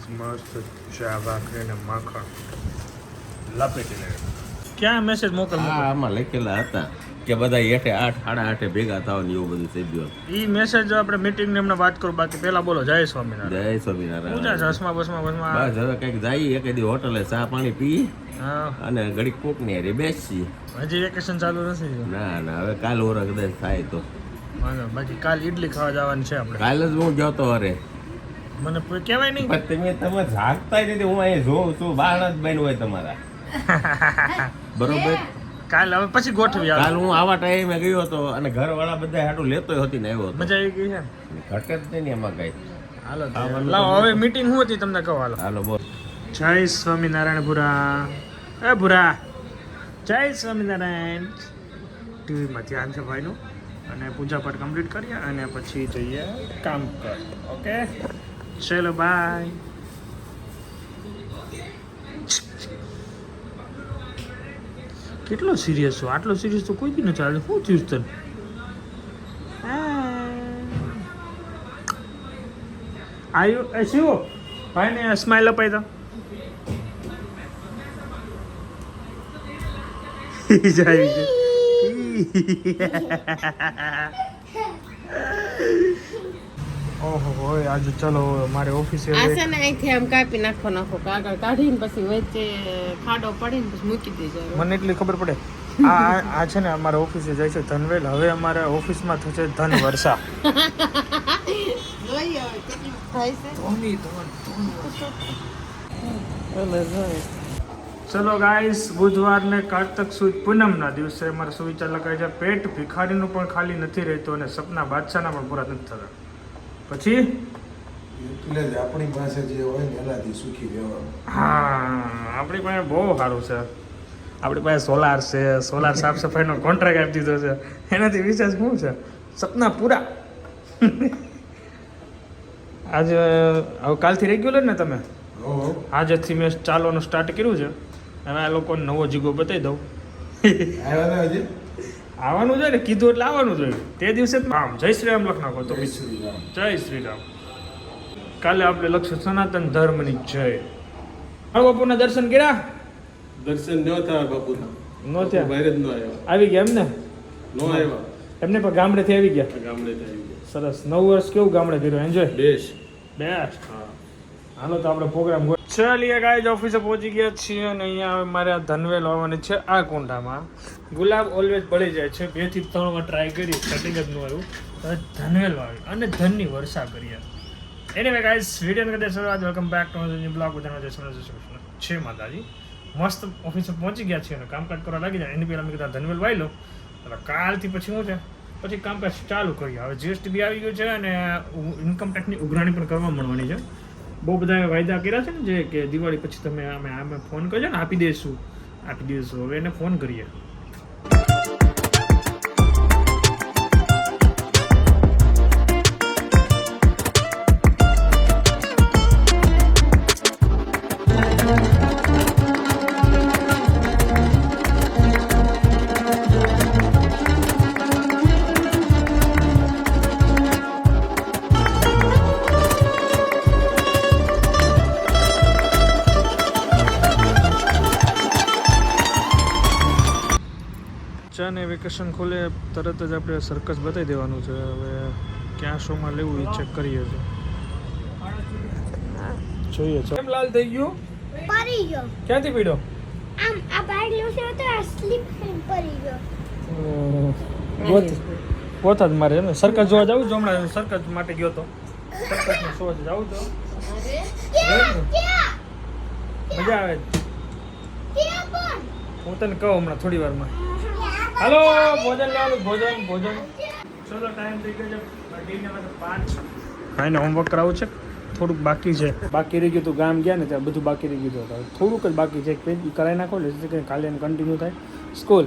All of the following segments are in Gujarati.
મસ્ત ચા ભાખરી ને માખણ લપેટીને ક્યાં મેસેજ મોકલ આમાં લખેલા હતા કે બધા 8 8:30 ભેગા થાવ ને એવું બધું થઈ ગયું. ઈ મેસેજ આપણે મીટિંગ ને એમને વાત કરું. બાકી પેલા બોલો જય સ્વામિનારાયણ. જય સ્વામિનારાયણ. પૂજા ચશ્મા બસમાં બસ હવે કઈક જઈએ એક દી હોટલે ચા પાણી પી હા અને ઘડીક કોક ની હારે બેસી. હજી વેકેશન ચાલુ નથી. ના હવે કાલ ઓરા કદાચ થાય તો બાકી કાલ ઈડલી ખાવા જવાનું છે આપણે. કાલ જ હું ગયો તો અરે મને કોઈ કહેવાય નહીં. પણ તમે જાગતા નથી. હું અહીંયા જોઉં છું બાળ જ બન હોય તમારા બરોબર. કાલ હવે પછી ગોઠવી કાલ હું આવા ટાઈમે ગયો હતો અને ઘરવાળા બધા હાટું લેતોય હતી ને આવ્યો હતો. મજા આવી ગઈ છે. ઘટે જ નહીં ને એમાં કઈ. હાલો લાવો હવે મીટિંગ શું હતી તમને કહો. હાલો બોલ. જય સ્વામિનારાયણ ભુરા. એ ભુરા જય સ્વામિનારાયણ. ટીવીમાં ધ્યાન છે ભાઈનું. અને પૂજા પાઠ કમ્પ્લીટ કરીએ અને પછી જઈએ કામ કર. ઓકે ચલો બાય. કેટલો સિરિયસ છો? આટલો સિરિયસ તો કોઈ દી ન ચાલે. શું થયું તને? આયુ શિવો ભાઈને સ્માઈલ અપાઈ દો. ઓહો હોય આજે ચલો મારે ઓફિસે આશે ને અહીંથી આમ કાપી નાખો કાગળ કાઢીને પછી વચ્ચે ખાડો પડીને પછી મૂકી દેજો. મને એટલી ખબર પડે આ છે ને અમારે ઓફિસે જાય છે ધનવેલ. હવે અમારે ઓફિસમાં થશે ધન વર્ષા. ચલો ગાઈસ બુધવાર ને કારતક સુદ પૂનમના દિવસે અમારે સુવિચાર લગાય છે. પેટ ભિખારીનું પણ ખાલી નથી રહેતું અને સપના બાદશાહના પણ પૂરા નથી થતા. પછી એટલે જ આપણી પાસે જે હોય ને એનાથી સુખી રહેવાનું. હા આપણી પાસે બહુ સારું છે. આપણી પાસે સોલાર છે. સોલાર સાફ સફાઈનો કોન્ટ્રાક્ટ આપી દીધો છે. એનાથી વિશેષ શું છે? સપના પૂરા. આજે હવે કાલથી રેગ્યુલર ને તમે? આજથી મેં ચાલવાનું સ્ટાર્ટ કર્યું છે. હવે આ લોકોને નવો જીગો બતાવી દઉં. આવ્યા હજી આવવાનું જોઈએ ને કીધું એટલે આવવાનું જોઈએ. તે દિવસે આમ જય શ્રી રામ લખ નાખો તો જય શ્રી રામ. જય શ્રી રામ. કાલે આપણે લખશું સનાતન ધર્મની જય. બાપુના દર્શન કર્યા? દર્શન ન થયા બાપુના. નો થયા? બહાર જ ન આવ્યા. આવી ગયા એમને? ન આવ્યા. એમને પણ ગામડેથી આવી ગયા. ગામડેથી આવી ગયા. સરસ. 9 વર્ષ કેવું ગામડે કર્યું? Enjoy best. બેસ્ટ. હાલો તો આપણે પ્રોગ્રામ ચાલીએ ગાઈઝ. ઓફિસે પહોંચી ગયા છીએ અને અહીંયા હવે મારે આ ધનવેલ આવવાની છે. આ કુંડામાં ગુલાબ ઓલવેઝ બળી જાય છે. 2 થી 3 વાર ટ્રાય કરી સેટિંગ જ ન આવ્યું. હવે ધનવેલ વાવી અને ધનની વર્ષા કરીએ. એનીવે ગાઈઝ વિડીયો કદાચ શરૂઆત welcome back to new blog બધાનો જય શ્રી છે માતાજી. મસ્ત ઓફિસે પહોંચી ગયા છીએ અને કામકાજ કરવા લાગી જાય. એની પહેલાં મેં કીધા ધનવેલ વાવી લો એટલે કાલથી પછી શું છે પછી કામકાજ ચાલુ કરીએ. હવે જીએસટી બી આવી ગયું છે અને ઇન્કમ ટેક્સની ઉઘરાણી પણ કરવા મળવાની છે. બહુ બધા વાયદા કર્યા છે ને જે કે દિવાળી પછી તમે અમે ફોન કરજો ને આપી દઈશું. હવે એને ફોન કરીએ. ને વેકેશન ખોલે તરત જ આપણે સર્કસ બતાવી દેવાનું છે. હવે ક્યાં શોમાં લેવું એ ચેક કરીએ છીએ. જોઈએ છે. કેમ લાલ થઈ ગયું? પડી ગયો. ક્યાંથી પીડ્યો? આમ આ બાઈક લેશે તો આ સ્લીપ થઈ પડી ગયો. પોતા જ મારે એમ સર્કસ જોવા જવું છે. હમણાં સર્કસ માટે ગયો તો સર્કસનો શો જવું તો મજા આવે. હું તને કહું હમણાં થોડી વારમાં. હાલો ભોજન લેવાનું. ભોજન ચલો ટાઈમ થઈ ગયો છે 5. ખાઈને હોમવર્ક કરાવવું છે. થોડુંક બાકી છે. બાકી રહી ગયું હતું. ગામ ગયા ને ત્યાં બધું બાકી રહી ગયું હતું. થોડુંક જ બાકી છે. પેજ કરાવી નાખો એટલે કાલે એને કન્ટિન્યુ થાય સ્કૂલ.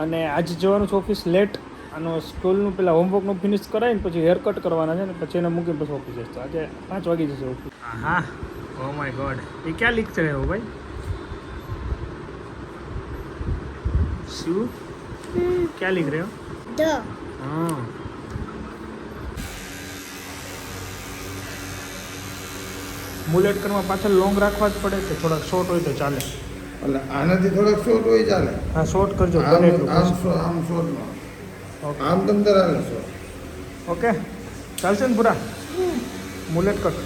અને આજે જવાનું છે ઓફિસ લેટ. આનો સ્કૂલનું પેલા હોમવર્કનું ફિનિશ કરાવીને પછી હેર કટ કરવાના છે ને પછી એને મૂકીને પછી ઓફિસ જશે. આજે 5 વાગી જશે ઓફિસ. હા ઓ માય ગોડ. એ ક્યાં લીક છે રહ્યો ભાઈ? શું क्या लिख रहे हो? हाँ મુલેટ કટમાં પાછળ લોંગ રાખવા જ પડે કે થોડાક શોર્ટ હોય તો ચાલે? એટલે આનાથી થોડોક શોર્ટ હોય ચાલે. હા શોર્ટ કરજો આમ બને એટલું. આમ શોર્ટ નો. ઓકે. આમ તમ તાર હાલે શોર્ટ. ઓકે ચાલશે ને પૂરા મુલેટ કટ?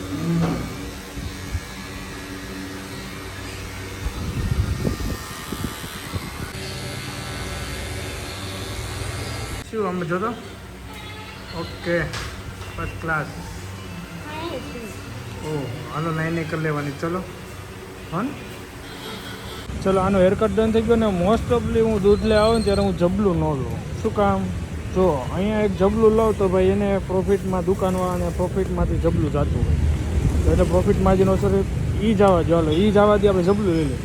શું આમ જોતો? Okay first class. ઓહ હાલો નાઈ નહીં કરી લેવાની. ચલો હા ને? ચલો આનો હેરકટ ડન થઈ ગયો ને. મોસ્ટ ઓફલી હું દૂધ લે આવું ને ત્યારે હું જબલું ન લઉં. શું કામ? જો અહીંયા એક જબલું લઉં તો ભાઈ એને પ્રોફિટમાં દુકાનવાળાને પ્રોફિટમાંથી જબલું જતું હોય એટલે પ્રોફિટ માર્જિન સર એ જવા જો હાલો એ જવાથી આપણે જબલું લઈ લઈએ.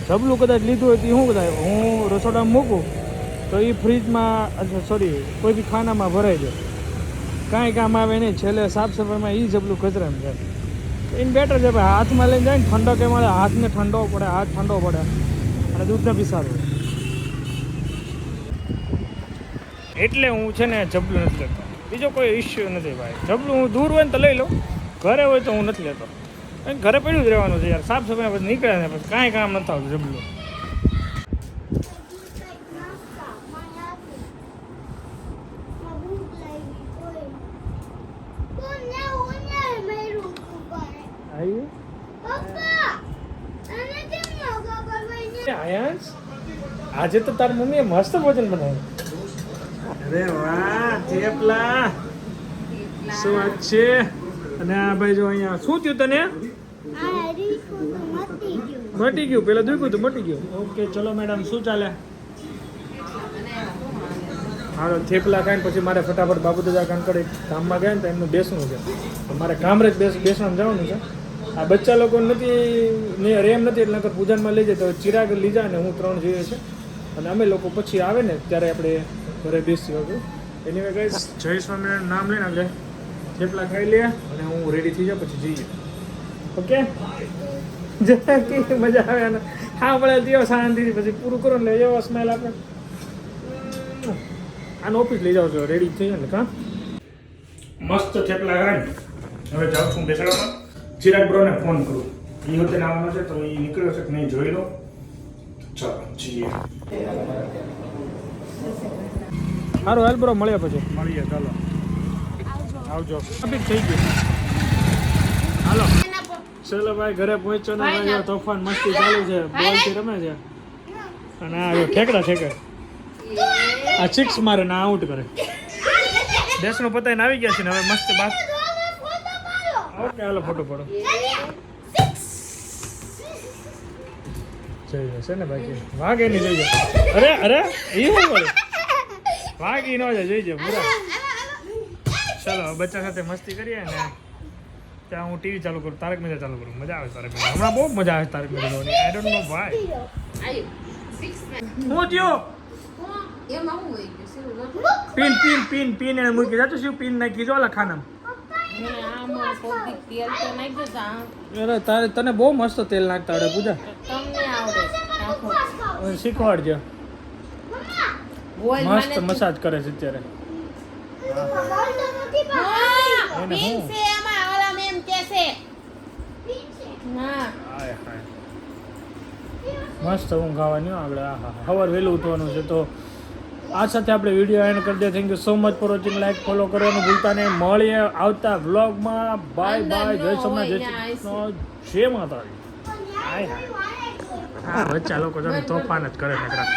જબલું કદાચ લીધું હોય તો શું થાય, હું રસોડામાં મૂકું તો એ ફ્રીજમાં સોરી કોઈ બી ખાનામાં ભરાઈ જાય, કાંઈ કામ આવે નહીં. છેલ્લે સાફ સફાઈમાં એ જબલું કચરામાં જાય. એને બેટર છે ભાઈ હાથમાં લઈને જાય ને ઠંડો કે મળે, હાથને ઠંડો પડે, હાથ ઠંડો પડે અને દૂધને બી સારું. એટલે હું છે ને જબલું નથી લેતો. બીજો કોઈ ઇસ્યુ નથી ભાઈ. જબલું હું દૂર હોય ને તો લઈ લઉં, ઘરે હોય તો હું નથી લેતો. ઘરે પડ્યું જ રહેવાનું છે યાર. સાફ સફાઈ પછી નીકળે ને પછી કાંઈ કામ નથી આવતું જબલું. આયાંશ આજે તો તારી મમ્મીએ મસ્ત ભોજન બનાવ્યું. અરે વાહ થેપલા, શું વાત છે. અને આ ભાઈ જો અહીંયા શું થયું તને? મટી ગયું. પેલા દુખ્યું તો મટી ગયું. ઓકે ચલો મેડમ શું ચાલે? હાલો થેપલા ખાઈને પછી મારે ફટાફટ બાબુ દાદા કાંકડે કામમાં ગયા ને તો એમનું બેસવું છે. તો મારે કામરેજ બેસવાનું જવાનું છે. આ બચ્ચા લોકો નથી રેમ નથી એટલે નકર પૂજનમાં લઈ જાય તો ચિરાગ લઈ જાય ને હું 3 જોઈએ છે અને અમે લોકો પછી આવે ને ત્યારે આપણે ઘરે બેસી હતું. એની વે ગાઈસ જય સ્વામિનારાયણ નામ લઈને આપણે થેપલા ખાઈ લઈએ અને હું રેડી થઈ જાઉં પછી જઈએ. ઓકે મજા આવે અને હા પડે દિયો શાંતિથી પછી પૂરું કરો ને એવો સ્મેલ આપે. આને ઓફિસ લઈ જાઓ છો રેડી થઈ જાય ને કાં મસ્ત થેપલા ખાઈ હવે જાઉં છું બેસાડવામાં. ચિરાગ બ્રોને ફોન કરું, એ વખતે આવવાનો છે તો એ નીકળ્યો છે કે નહીં જોઈ લો. ચાલો જઈએ. સારું હાલ બ્રો મળીએ પછી મળીએ. ચાલો આવજો. અભી થઈ ગયું. હાલો ચલો ભાઈ ઘરે પહોંચ્યો ને ભાઈ તોફાન મસ્તી ચાલુ છે. બોલથી રમે છે અને આ ઠેકડા ઠેકે આ 6 મારે ને આઉટ કરે. દેશનો પતાઈને આવી ગયા છે ને હવે મસ્ત બાત. ઓકે હાલો ફોટો પડો. જઈ જશે ને બાકી વાઘ એની જઈ જાય. અરે અરે એ શું કરે? વાઘ ઈ ન જાય જઈ જાય પૂરા. ચાલો બચ્ચા સાથે મસ્તી કરીએ ને ત્યાં હું ટીવી ચાલુ કરું, તારક મહેતા ચાલુ કરું. મજા આવે તારક મહેતા. હમણાં બહુ મજા આવે તારક મહેતા જોવાની. I don't know why. હું થયો પિન પિન પિન પિન એને મૂકી જતો શું પિન નાખી જો ઓલા ખાનામાં. અરે તારે તને બહુ મસ્ત તેલ નાખતા આવડે પૂજા. શીખવાડજો. મસ્ત મસાજ કરે છે અત્યારે. મસ્ત ઊંઘ આવવાની આગળ. સવાર વહેલું ઉઠવાનું છે. તો આ સાથે આપણે વિડીયો એન્ડ કરી દઈએ. Thank you so much for watching. Like follow કરવાનું ભૂલતા નહીં. મળીએ આવતા વ્લોગમાં. Bye bye. જય સોમનાથ, જય શ્રી કૃષ્ણ, જય માતાજી. હા બચ્ચા લોકો તોફાન જ કરે નકરા.